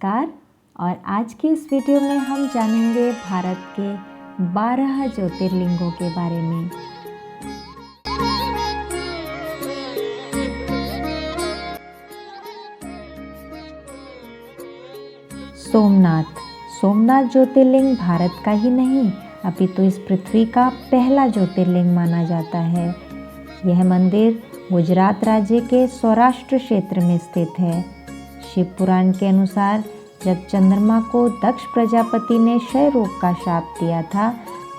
नमस्कार। और आज के इस वीडियो में हम जानेंगे भारत के 12 ज्योतिर्लिंगों के बारे में। सोमनाथ ज्योतिर्लिंग भारत का ही नहीं अपितु इस पृथ्वी का पहला ज्योतिर्लिंग माना जाता है। यह मंदिर गुजरात राज्य के सौराष्ट्र क्षेत्र में स्थित है। शिव पुराण के अनुसार जब चंद्रमा को दक्ष प्रजापति ने क्षय रोग का शाप दिया था,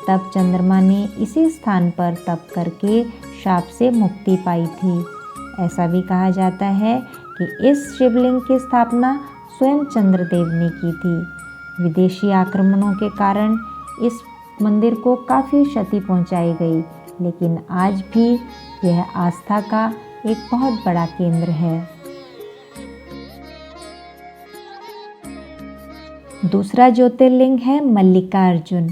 तब चंद्रमा ने इसी स्थान पर तप करके शाप से मुक्ति पाई थी। ऐसा भी कहा जाता है कि इस शिवलिंग की स्थापना स्वयं चंद्रदेव ने की थी। विदेशी आक्रमणों के कारण इस मंदिर को काफ़ी क्षति पहुंचाई गई, लेकिन आज भी यह आस्था का एक बहुत बड़ा केंद्र है। दूसरा ज्योतिर्लिंग है मल्लिकार्जुन।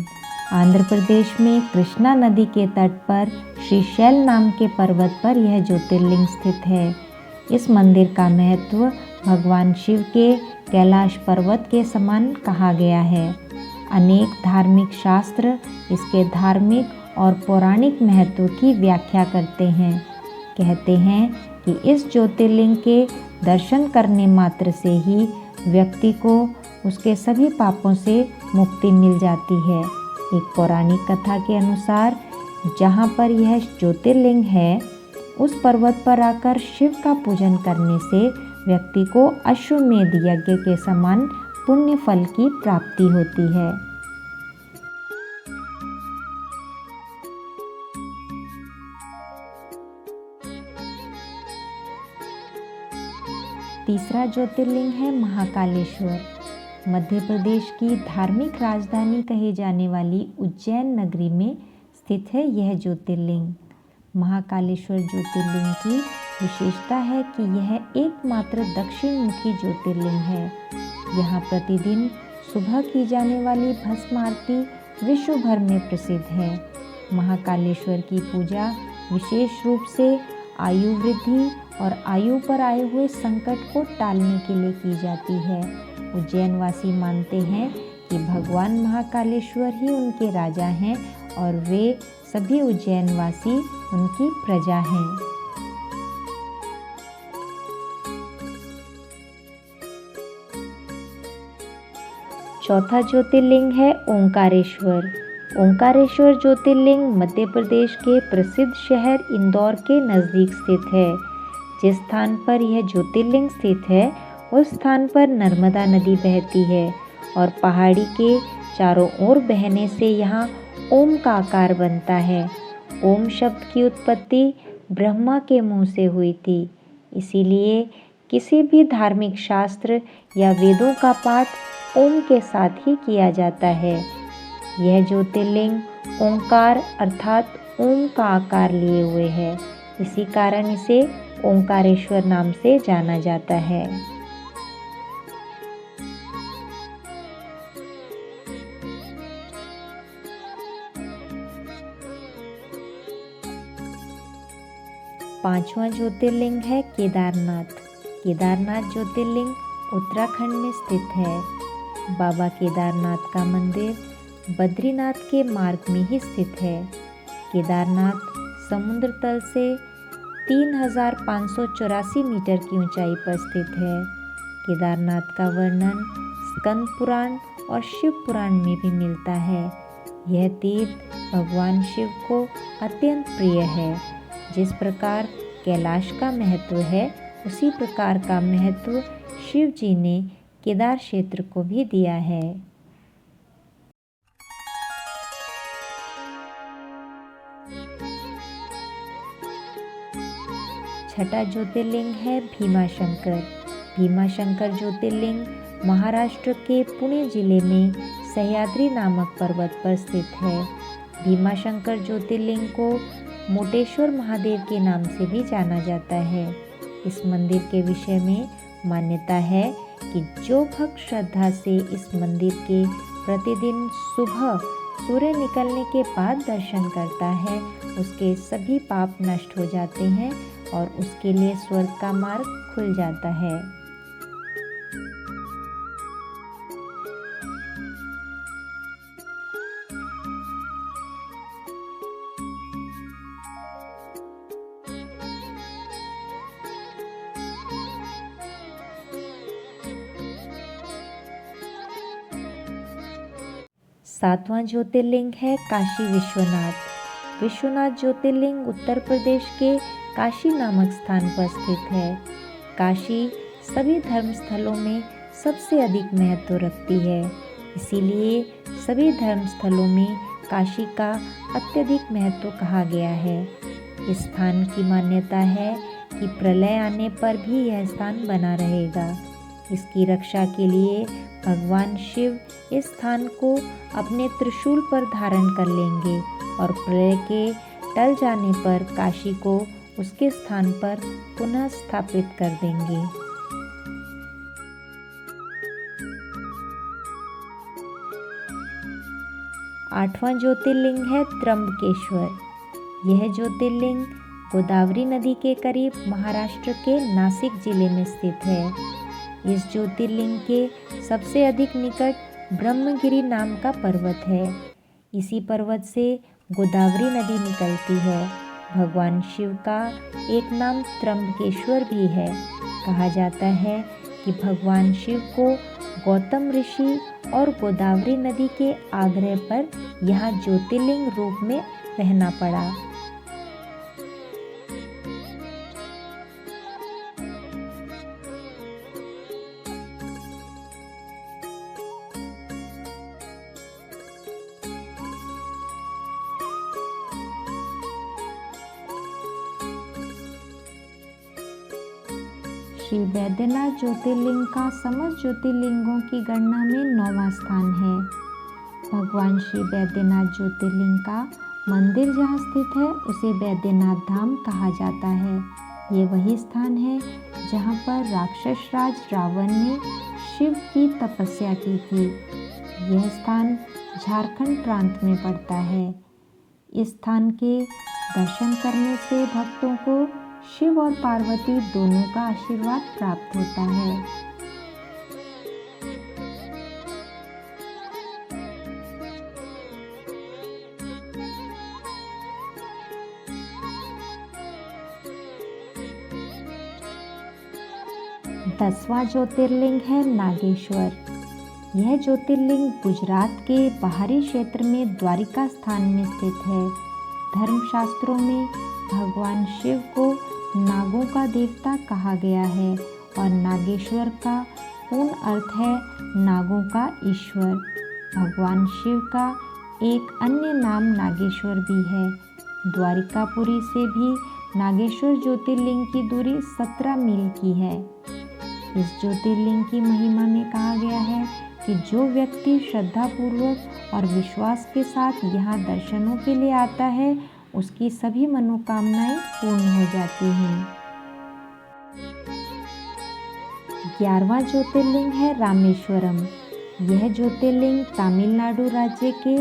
आंध्र प्रदेश में कृष्णा नदी के तट पर श्रीशैल नाम के पर्वत पर यह ज्योतिर्लिंग स्थित है। इस मंदिर का महत्व भगवान शिव के कैलाश पर्वत के समान कहा गया है। अनेक धार्मिक शास्त्र इसके धार्मिक और पौराणिक महत्व की व्याख्या करते हैं। कहते हैं कि इस ज्योतिर्लिंग के दर्शन करने मात्र से ही व्यक्ति को उसके सभी पापों से मुक्ति मिल जाती है। एक पौराणिक कथा के अनुसार जहाँ पर यह ज्योतिर्लिंग है, उस पर्वत पर आकर शिव का पूजन करने से व्यक्ति को अश्वमेध यज्ञ के समान पुण्य फल की प्राप्ति होती है। तीसरा ज्योतिर्लिंग है महाकालेश्वर। मध्य प्रदेश की धार्मिक राजधानी कही जाने वाली उज्जैन नगरी में स्थित है यह ज्योतिर्लिंग। महाकालेश्वर ज्योतिर्लिंग की विशेषता है कि यह एकमात्र दक्षिण मुखी ज्योतिर्लिंग है। यहाँ प्रतिदिन सुबह की जाने वाली भस्म आरती विश्व भर में प्रसिद्ध है। महाकालेश्वर की पूजा विशेष रूप से आयु वृद्धि और आयु पर आए हुए संकट को टालने के लिए की जाती है। उज्जैन वासी मानते हैं कि भगवान महाकालेश्वर ही उनके राजा हैं और वे सभी उज्जैन वासी उनकी प्रजा हैं। चौथा ज्योतिर्लिंग है ओंकारेश्वर। ओंकारेश्वर ज्योतिर्लिंग मध्य प्रदेश के प्रसिद्ध शहर इंदौर के नज़दीक स्थित है। जिस स्थान पर यह ज्योतिर्लिंग स्थित है, उस स्थान पर नर्मदा नदी बहती है और पहाड़ी के चारों ओर बहने से यहाँ ओम का आकार बनता है। ओम शब्द की उत्पत्ति ब्रह्मा के मुंह से हुई थी, इसीलिए किसी भी धार्मिक शास्त्र या वेदों का पाठ ओम के साथ ही किया जाता है। यह ज्योतिर्लिंग ओंकार अर्थात ओम का आकार लिए हुए है, इसी कारण इसे ओंकारेश्वर नाम से जाना जाता है। पांचवा ज्योतिर्लिंग है केदारनाथ। केदारनाथ ज्योतिर्लिंग उत्तराखंड में स्थित है। बाबा केदारनाथ का मंदिर बद्रीनाथ के मार्ग में ही स्थित है। केदारनाथ समुद्र तल से 3584 मीटर की ऊंचाई पर स्थित है। केदारनाथ का वर्णन स्कंद पुराण और शिव पुराण में भी मिलता है। यह तीर्थ भगवान शिव को अत्यंत प्रिय है। जिस प्रकार कैलाश का महत्व है, उसी प्रकार का महत्व शिव जी ने केदार क्षेत्र को भी दिया है। छठा ज्योतिर्लिंग है भीमाशंकर। भीमाशंकर ज्योतिर्लिंग महाराष्ट्र के पुणे जिले में सह्याद्री नामक पर्वत पर स्थित है। भीमाशंकर ज्योतिर्लिंग को मोटेश्वर महादेव के नाम से भी जाना जाता है। इस मंदिर के विषय में मान्यता है कि जो भक्त श्रद्धा से इस मंदिर के प्रतिदिन सुबह सूर्य निकलने के बाद दर्शन करता है, उसके सभी पाप नष्ट हो जाते हैं और उसके लिए स्वर्ग का मार्ग खुल जाता है। 7वां ज्योतिर्लिंग है काशी विश्वनाथ। विश्वनाथ ज्योतिर्लिंग उत्तर प्रदेश के काशी नामक स्थान पर स्थित है। काशी सभी धर्म स्थलों में सबसे अधिक महत्व रखती है, इसीलिए सभी धर्म स्थलों में काशी का अत्यधिक महत्व कहा गया है। इस स्थान की मान्यता है कि प्रलय आने पर भी यह स्थान बना रहेगा। इसकी रक्षा के लिए भगवान शिव इस स्थान को अपने त्रिशूल पर धारण कर लेंगे और प्रलय के टल जाने पर काशी को उसके स्थान पर पुनः स्थापित कर देंगे। 8वां ज्योतिर्लिंग है त्र्यंबकेश्वर। यह ज्योतिर्लिंग गोदावरी नदी के करीब महाराष्ट्र के नासिक जिले में स्थित है। इस ज्योतिर्लिंग के सबसे अधिक निकट ब्रह्मगिरी नाम का पर्वत है। इसी पर्वत से गोदावरी नदी निकलती है। भगवान शिव का एक नाम त्र्यंबकेश्वर भी है। कहा जाता है कि भगवान शिव को गौतम ऋषि और गोदावरी नदी के आग्रह पर यहाँ ज्योतिर्लिंग रूप में रहना पड़ा। श्री बैद्यनाथ ज्योतिर्लिंग का समस्त ज्योतिर्लिंगों की गणना में 9वां स्थान है। भगवान श्री बैद्यनाथ ज्योतिर्लिंग का मंदिर जहाँ स्थित है उसे बैद्यनाथ धाम कहा जाता है। ये वही स्थान है जहाँ पर राक्षस राज रावण ने शिव की तपस्या की थी। यह स्थान झारखंड प्रांत में पड़ता है। इस स्थान के दर्शन करने से भक्तों को शिव और पार्वती दोनों का आशीर्वाद प्राप्त होता है। दसवां ज्योतिर्लिंग है नागेश्वर। यह ज्योतिर्लिंग गुजरात के बाहरी क्षेत्र में द्वारिका स्थान में स्थित है। धर्मशास्त्रों में भगवान शिव को नागों का देवता कहा गया है और नागेश्वर का पूर्ण अर्थ है नागों का ईश्वर। भगवान शिव का एक अन्य नाम नागेश्वर भी है। द्वारिकापुरी से भी नागेश्वर ज्योतिर्लिंग की दूरी 17 मील की है। इस ज्योतिर्लिंग की महिमा में कहा गया है कि जो व्यक्ति श्रद्धापूर्वक और विश्वास के साथ यहाँ दर्शनों के लिए आता है उसकी सभी मनोकामनाएं पूर्ण हो जाती हैं। 11वां ज्योतिर्लिंग है रामेश्वरम। यह ज्योतिर्लिंग तमिलनाडु राज्य के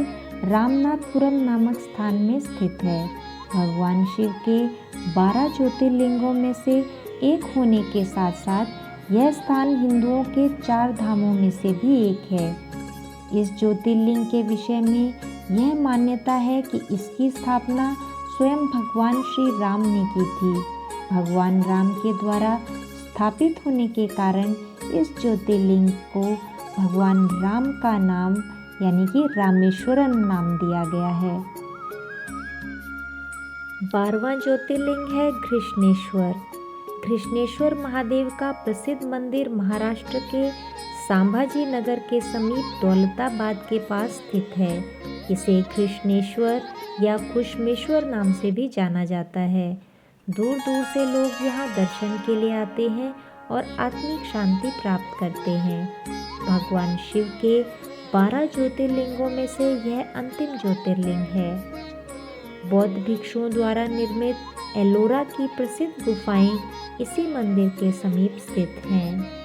रामनाथपुरम नामक स्थान में स्थित है। भगवान शिव के 12 ज्योतिर्लिंगों में से एक होने के साथ साथ यह स्थान हिंदुओं के 4 धामों में से भी एक है। इस ज्योतिर्लिंग के विषय में यह मान्यता है कि इसकी स्थापना स्वयं भगवान श्री राम ने की थी। भगवान राम के द्वारा स्थापित होने के कारण इस ज्योतिर्लिंग को भगवान राम का नाम यानी कि रामेश्वरम नाम दिया गया है। 12वां ज्योतिर्लिंग है घृष्णेश्वर। घृष्णेश्वर महादेव का प्रसिद्ध मंदिर महाराष्ट्र के संभाजी नगर के समीप दौलताबाद के पास स्थित है। इसे कृष्णेश्वर या खुशमेश्वर नाम से भी जाना जाता है। दूर दूर से लोग यहाँ दर्शन के लिए आते हैं और आत्मिक शांति प्राप्त करते हैं। भगवान शिव के 12 ज्योतिर्लिंगों में से यह अंतिम ज्योतिर्लिंग है। बौद्ध भिक्षुओं द्वारा निर्मित एलोरा की प्रसिद्ध गुफाएं इसी मंदिर के समीप स्थित हैं।